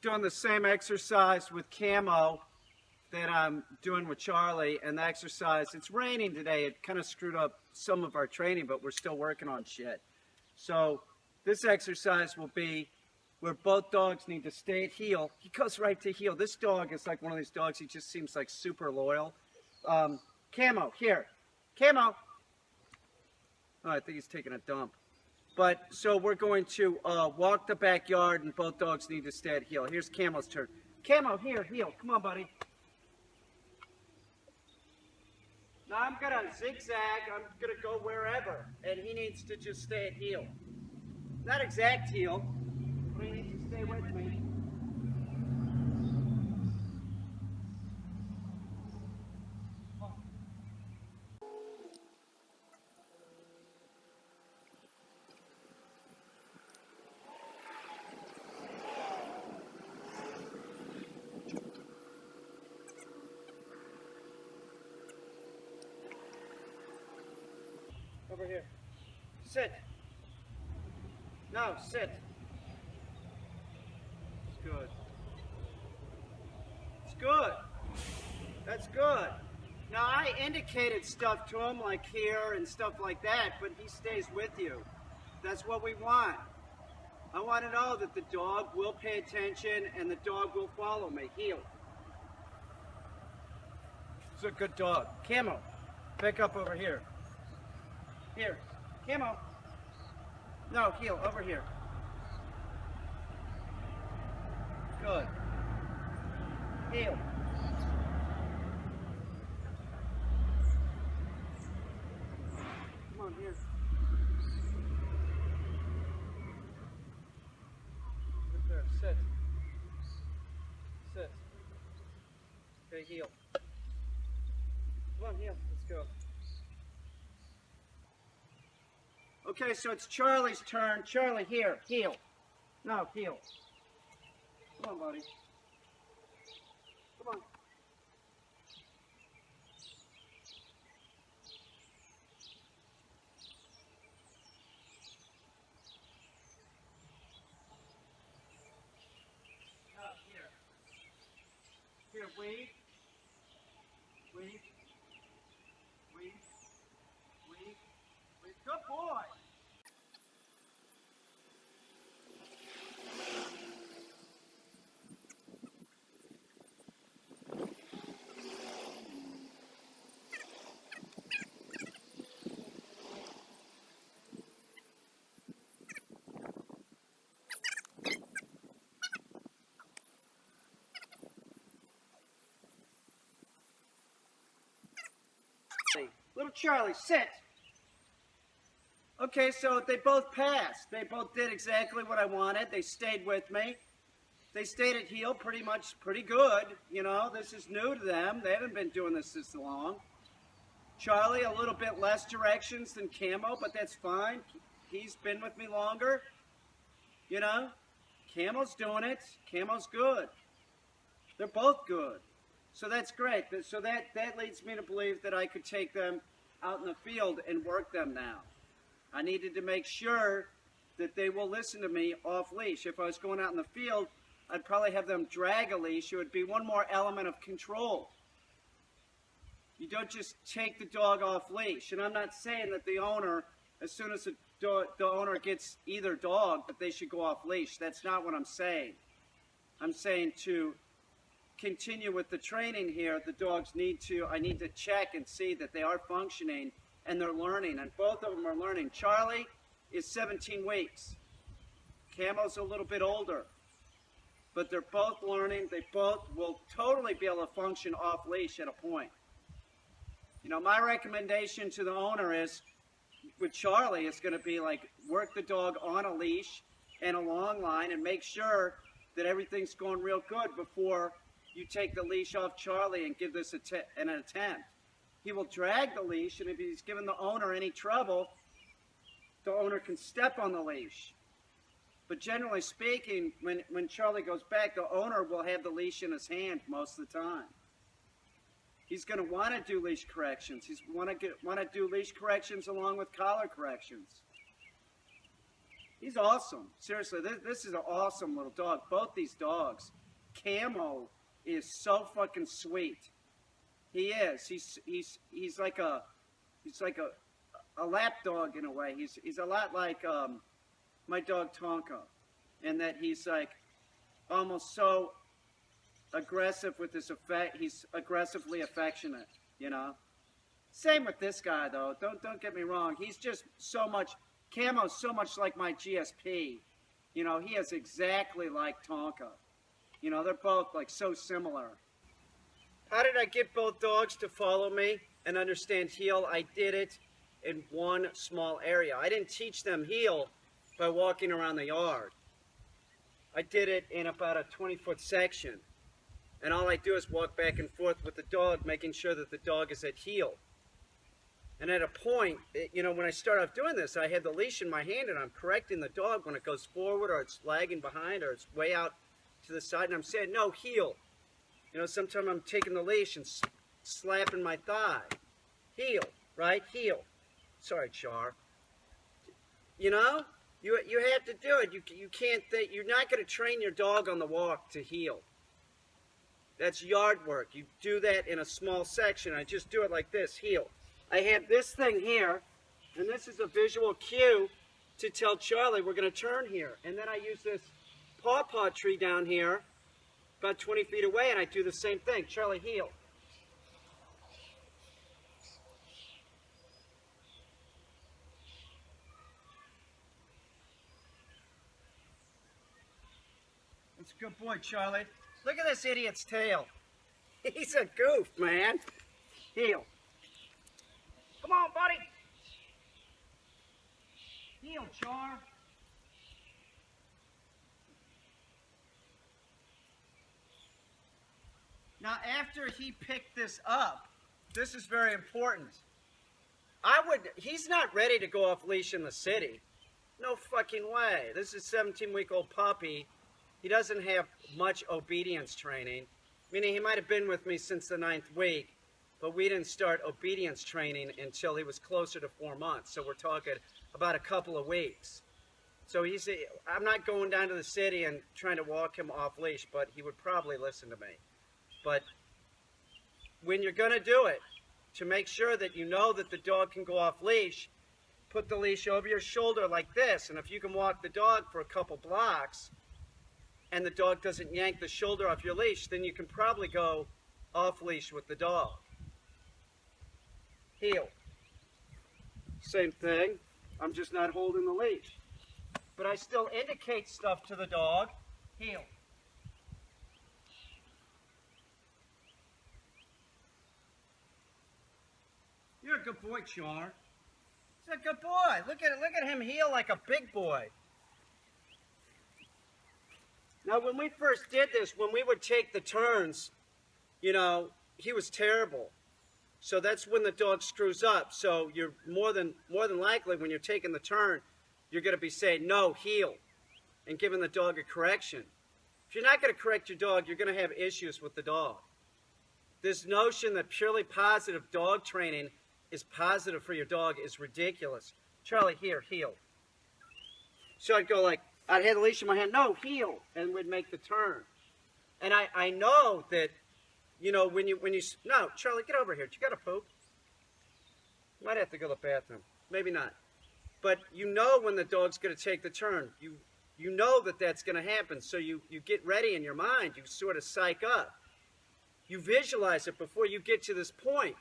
doing the same exercise with Camo that I'm doing with Charlie, and the exercise, it's raining today. It kind of screwed up some of our training, but we're still working on shit. So this exercise will be where both dogs need to stay at heel. He goes right to heel. This dog is like one of these dogs, he just seems like super loyal. Camo, here. Camo. Oh, I think he's taking a dump. But, so we're going to walk the backyard, and both dogs need to stay at heel. Here's Camo's turn. Camo, here, heel. Come on, buddy. Now I'm going to zigzag. I'm going to go wherever. And he needs to just stay at heel. Not exact heel, but he needs to stay with me. Over here. Sit. No, sit. It's good. It's good. That's good. Now, I indicated stuff to him like here and stuff like that, but he stays with you. That's what we want. I want to know that the dog will pay attention and the dog will follow me. Heel. It's a good dog. Camo, pick up over here. Here, Camo. No, heel, over here. Good. Heel. Come on, here. Right there, sit. Sit. Okay, heel. Come on, heel, let's go. Okay, so it's Charlie's turn. Charlie, here, heel. No, heel. Come on, buddy. Come on. Here. Here, wait. Wait. Wait. Wait. Wait. Good boy. Little Charlie, sit. Okay, so they both passed. They both did exactly what I wanted. They stayed with me. They stayed at heel pretty good. You know, this is new to them. They haven't been doing this long. Charlie, a little bit less directions than Camo, but that's fine. He's been with me longer. You know, Camo's doing it. Camo's good. They're both good. So that's great. So that leads me to believe that I could take them out in the field and work them now. I needed to make sure that they will listen to me off leash. If I was going out in the field, I'd probably have them drag a leash. It would be one more element of control. You don't just take the dog off leash. And I'm not saying that the owner, as soon as the owner gets either dog, that they should go off leash. That's not what I'm saying. I'm saying to continue with the training here, the dogs I need to check and see that they are functioning and they're learning, and both of them are learning. Charlie is 17 weeks. Camo's a little bit older, but they're both learning. They both will totally be able to function off leash at a point. You know, my recommendation to the owner is, with Charlie, is going to be like, work the dog on a leash and a long line and make sure that everything's going real good before you take the leash off Charlie and give this an attempt. He will drag the leash, and if he's giving the owner any trouble, the owner can step on the leash. But generally speaking, when Charlie goes back, the owner will have the leash in his hand most of the time. He's going to want to do leash corrections. He's want to do leash corrections along with collar corrections. He's awesome. Seriously, this is an awesome little dog. Both these dogs. Camo is so fucking sweet. He is. He's like a lap dog in a way. He's a lot like my dog Tonka, in that he's like almost so aggressive with his affect. He's aggressively affectionate, you know. Same with this guy though. Don't get me wrong. He's just so much. Camo's so much like my GSP. You know, he is exactly like Tonka. You know, they're both like so similar. How did I get both dogs to follow me and understand heel? I did it in one small area. I didn't teach them heel by walking around the yard. I did it in about a 20-foot section. And all I do is walk back and forth with the dog, making sure that the dog is at heel. And at a point, you know, when I start off doing this, I have the leash in my hand and I'm correcting the dog when it goes forward or it's lagging behind or it's way out to the side. And I'm saying, no, heel. You know, sometimes I'm taking the leash and slapping my thigh. Heel, right? Heel. Sorry, Char. You know, you have to do it. You can't think, you're not going to train your dog on the walk to heel. That's yard work. You do that in a small section. I just do it like this, heel. I have this thing here, and this is a visual cue to tell Charlie we're going to turn here. And then I use this pawpaw tree down here, about 20 feet away, and I do the same thing. Charlie, heel. That's a good boy, Charlie. Look at this idiot's tail. He's a goof, man. Heel. Come on, buddy. Heel, Char. Now, after he picked this up, this is very important. He's not ready to go off leash in the city. No fucking way. This is a 17-week-old puppy. He doesn't have much obedience training. Meaning he might have been with me since the 9th week, but we didn't start obedience training until he was closer to 4 months. So we're talking about a couple of weeks. So I'm not going down to the city and trying to walk him off leash, but he would probably listen to me. But when you're going to do it, to make sure that you know that the dog can go off leash, put the leash over your shoulder like this. And if you can walk the dog for a couple blocks and the dog doesn't yank the shoulder off your leash, then you can probably go off leash with the dog. Heel. Same thing. I'm just not holding the leash. But I still indicate stuff to the dog. Heel. You're a good boy, Char. He's a good boy. Look at him heel like a big boy. Now, when we first did this, when we would take the turns, you know, he was terrible. So that's when the dog screws up. So you're more than likely when you're taking the turn, you're going to be saying, no, heel, and giving the dog a correction. If you're not going to correct your dog, you're going to have issues with the dog. This notion that purely positive dog training is positive for your dog is ridiculous. Charlie, here, heel. So I'd go like, I'd have the leash in my hand, no, heel, and we'd make the turn. And I know that, you know, when you, no, Charlie, get over here. You got to poop. You might have to go to the bathroom. Maybe not. But you know when the dog's going to take the turn. You know that that's going to happen. So you get ready in your mind. You sort of psych up. You visualize it before you get to this point.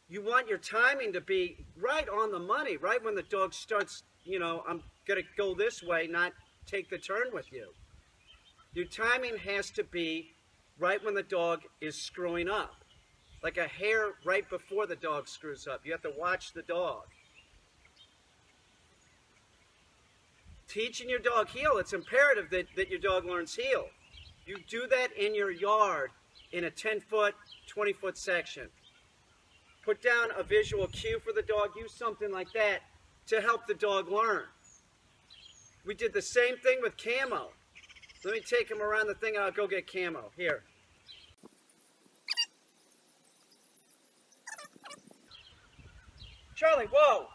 You want your timing to be right on the money, right when the dog starts, you know, I'm going to go this way, not take the turn with you. Your timing has to be right when the dog is screwing up. Like a hair right before the dog screws up. You have to watch the dog. Teaching your dog heel, it's imperative that your dog learns heel. You do that in your yard in a 10-foot, 20-foot section. Put down a visual cue for the dog. Use something like that to help the dog learn. We did the same thing with Camo. Let me take him around the thing and I'll go get Camo. Here. Charlie, whoa!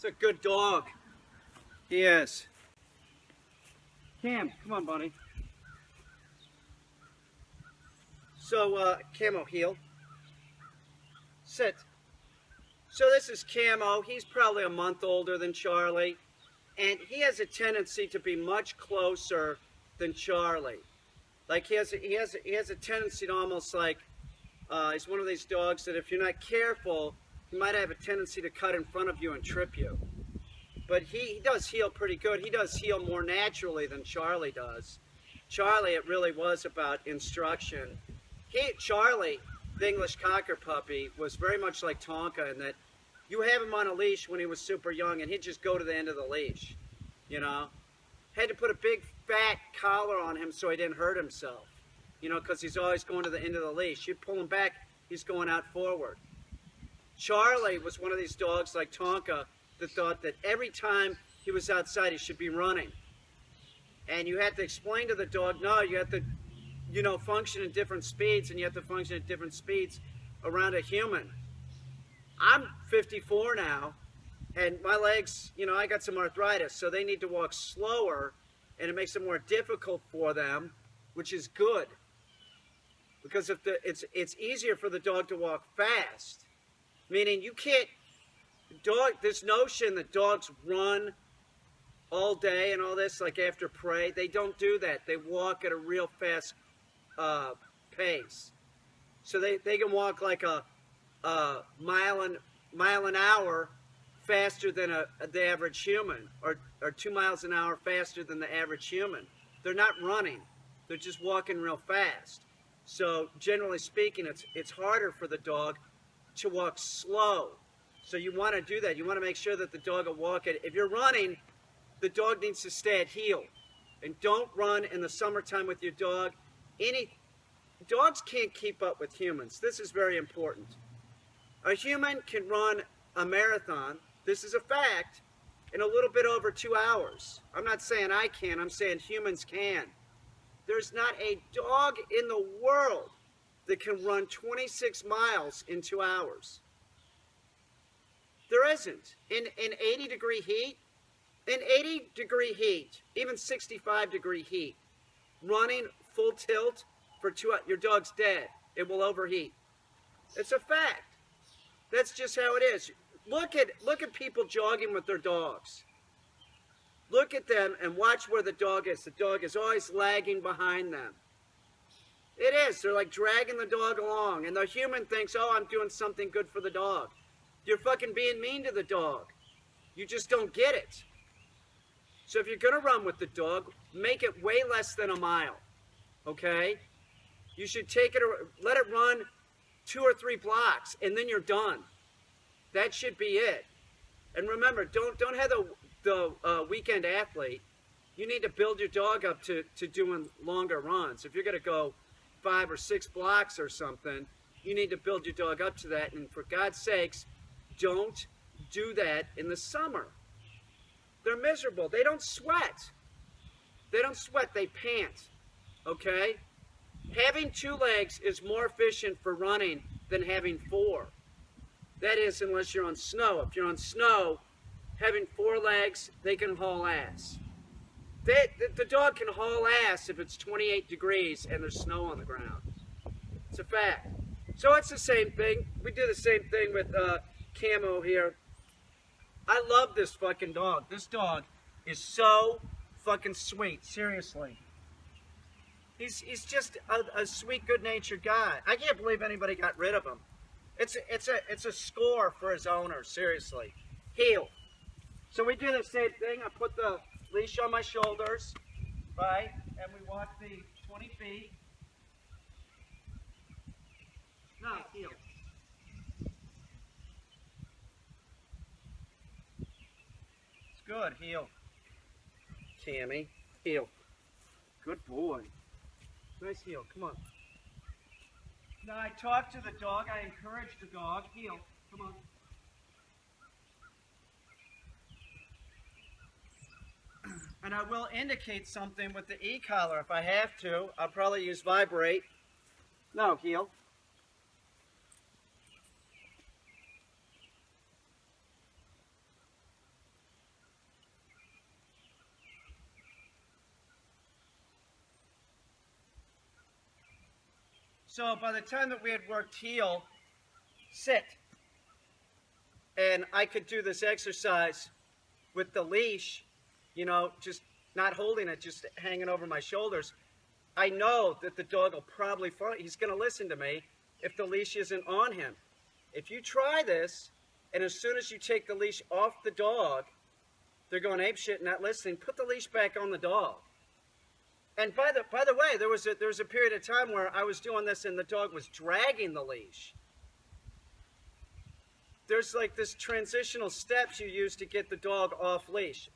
It's a good dog. He is. Cam, come on, buddy. So, Camo, heel. Sit. So this is Camo. He's probably a month older than Charlie. And he has a tendency to be much closer than Charlie. Like he has a tendency to almost like, he's one of these dogs that if you're not careful, he might have a tendency to cut in front of you and trip you. But he does heel pretty good. He does heel more naturally than Charlie does. Charlie, it really was about instruction. Charlie, the English Cocker puppy, was very much like Tonka in that you have him on a leash when he was super young and he'd just go to the end of the leash, you know. Had to put a big fat collar on him so he didn't hurt himself, you know, because he's always going to the end of the leash. You pull him back, he's going out forward. Charlie was one of these dogs like Tonka that thought that every time he was outside he should be running. And you had to explain to the dog, no, you have to, you know, function at different speeds, and you have to function at different speeds around a human. I'm 54 now, and my legs, you know, I got some arthritis, so they need to walk slower, and it makes it more difficult for them, which is good. Because if it's easier for the dog to walk fast, meaning you can't, this notion that dogs run all day and all this, like after prey, they don't do that. They walk at a real fast pace. So they can walk like a mile an hour faster than the average human, or 2 miles an hour faster than the average human. They're not running. They're just walking real fast. So generally speaking, it's harder for the dog to walk slow. So you want to do that. You want to make sure that the dog will walk at, if you're running, the dog needs to stay at heel. And don't run in the summertime with your dog. Dogs can't keep up with humans. This is very important. A human can run a marathon, this is a fact, in a little bit over 2 hours. I'm not saying I can, I'm saying humans can. There's not a dog in the world that can run 26 miles in 2 hours. There isn't. In 80-degree heat, in 80-degree heat, even 65-degree heat, running full tilt for 2 hours, your dog's dead. It will overheat. It's a fact. That's just how it is. Look at people jogging with their dogs. Look at them and watch where the dog is. The dog is always lagging behind them. It is. They're like dragging the dog along. And the human thinks, oh, I'm doing something good for the dog. You're fucking being mean to the dog. You just don't get it. So if you're going to run with the dog, make it way less than a mile. Okay? You should take it, let it run 2 or 3 blocks, and then you're done. That should be it. And remember, don't have the weekend athlete. You need to build your dog up to doing longer runs. If you're going to go 5 or 6 blocks or something, you need to build your dog up to that. And for God's sakes, don't do that in the summer. They're miserable. They don't sweat. They don't sweat. They pant. Okay? Having 2 legs is more efficient for running than having 4. That is, unless you're on snow. If you're on snow, having 4 legs, they can haul ass. The dog can haul ass if it's 28 degrees and there's snow on the ground. It's a fact. So it's the same thing. We do the same thing with Camo here. I love this fucking dog. This dog is so fucking sweet. Seriously. He's just a sweet, good-natured guy. I can't believe anybody got rid of him. It's a score for his owner, seriously. Heel. So we do the same thing. I put the leash on my shoulders, right? And we walk the 20 feet. No, heel. It's good, heel. Cammy, heel. Good boy. Nice heel, come on. Now I talk to the dog, I encourage the dog. Heel, come on. And I will indicate something with the e-collar if I have to. I'll probably use vibrate. No, heel. So by the time that we had worked heel, sit, and I could do this exercise with the leash, you know, just not holding it, just hanging over my shoulders, I know that the dog will probably follow. He's going to listen to me if the leash isn't on him. If you try this, and as soon as you take the leash off the dog, they're going apeshit and not listening, put the leash back on the dog. And by the way, there was a period of time where I was doing this and the dog was dragging the leash. There's like this transitional steps you use to get the dog off leash.